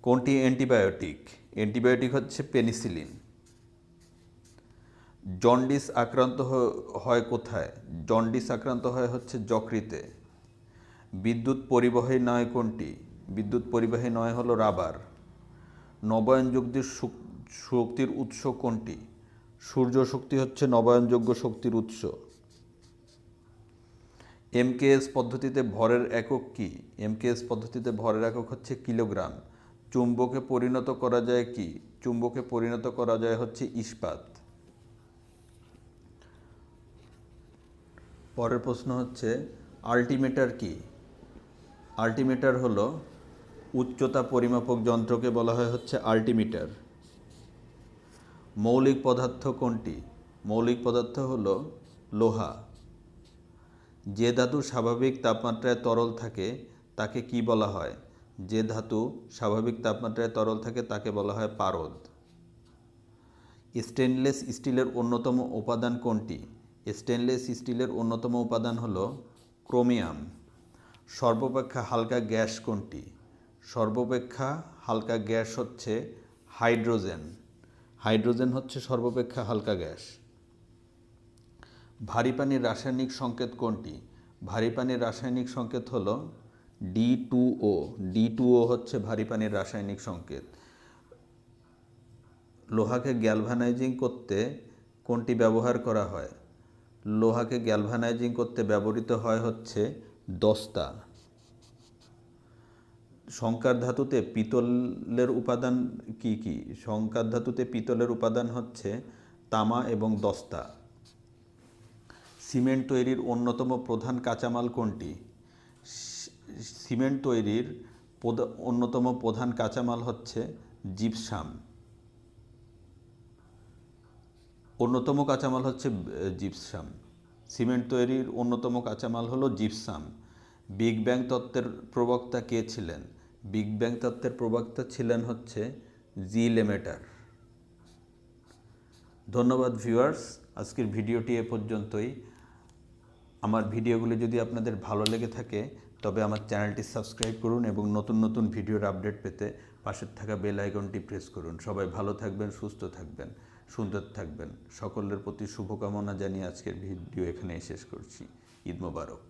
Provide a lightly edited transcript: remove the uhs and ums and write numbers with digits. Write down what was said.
কোনটি antibiotic? Antibiotic হচ্ছে penicillin. Jaundice আক্রান্ত হয় কোথায়? জন্ডিস আক্রান্ত হয় হচ্ছে যকৃতে। বিদ্যুৎ পরিবাহী নয় কোনটি? বিদ্যুৎ পরিবাহী নয় হলো রাবার। নবায়নযোগ্য শক্তির উৎস কোনটি? সূর্য শক্তি হচ্ছে নবায়নযোগ্য শক্তির উৎস। এমকেএস পদ্ধতিতে ভরের একক কি? এমকেএস পদ্ধতিতে ভরের একক হচ্ছে কিলোগ্রাম। চুম্বকে পরিণত করা যায় কি? চুম্বকে পরিণত করা যায় হচ্ছে ইস্পাত। পরের প্রশ্ন হচ্ছে আল্টিমিটার কি? আল্টিমিটার হলো উচ্চতা পরিমাপক যন্ত্রকে বলা হয় হচ্ছে আল্টিমিটার। মৌলিক পদার্থ কোনটি? মৌলিক পদার্থ হলো লোহা। যে ধাতু স্বাভাবিক তাপমাত্রায় তরল থাকে তাকে কি বলা হয়? যে ধাতু স্বাভাবিক তাপমাত্রায় তরল থাকে তাকে বলা হয় পারদ। স্টেনলেস স্টিলের অন্যতম উপাদান কোনটি? স্টেনলেস স্টিলের অন্যতম উপাদান হলো ক্রোমিয়াম। সর্বাপেক্ষা হালকা গ্যাস কোনটি? সর্বাপেক্ষা হালকা গ্যাস হচ্ছে হাইড্রোজেন। হাইড্রোজেন হচ্ছে সর্বাপেক্ষা হালকা গ্যাস। ভারী পানির রাসায়নিক সংকেত কোনটি? ভারী পানির রাসায়নিক সংকেত হলো D2O। D2O হচ্ছে ভারী পানির রাসায়নিক সংকেত। লোহাকে গ্যালভানাইজিং করতে কোনটি ব্যবহার করা হয়? লোহাকে গ্যালভানাইজিং করতে ব্যবহৃত হয় হচ্ছে দস্তা। সংকার ধাতুতে পিতলের উপাদান কি কি? সংকার ধাতুতে পিতলের উপাদান হচ্ছে তামা এবং দস্তা। সিমেন্ট তৈরির অন্যতম প্রধান কাঁচামাল কোনটি? সিমেন্ট তৈরির অন্যতম প্রধান কাঁচামাল হচ্ছে জিপসাম। অন্যতম কাঁচামাল হচ্ছে জিপসাম। সিমেন্ট তৈরির অন্যতম কাঁচামাল হলো জিপসাম। বিগ ব্যাং তত্ত্বের প্রবক্তা কে ছিলেন? বিগ ব্যাং তত্ত্বের প্রবক্তা ছিলেন হচ্ছে জি লেমেটার। ধন্যবাদ ভিউয়ার্স, আজকের ভিডিওটি এ পর্যন্তই। আমার ভিডিওগুলি যদি আপনাদের ভালো লেগে থাকে তবে আমার চ্যানেলটি সাবস্ক্রাইব করুন এবং নতুন নতুন ভিডিওর আপডেট পেতে পাশের থাকা বেল আইকনটি প্রেস করুন। সবাই ভালো থাকবেন, সুস্থ থাকবেন, সুন্দর থাকবেন। সকলের প্রতি শুভকামনা জানিয়ে আজকের ভিডিও এখানেই শেষ করছি। ঈদ মোবারক।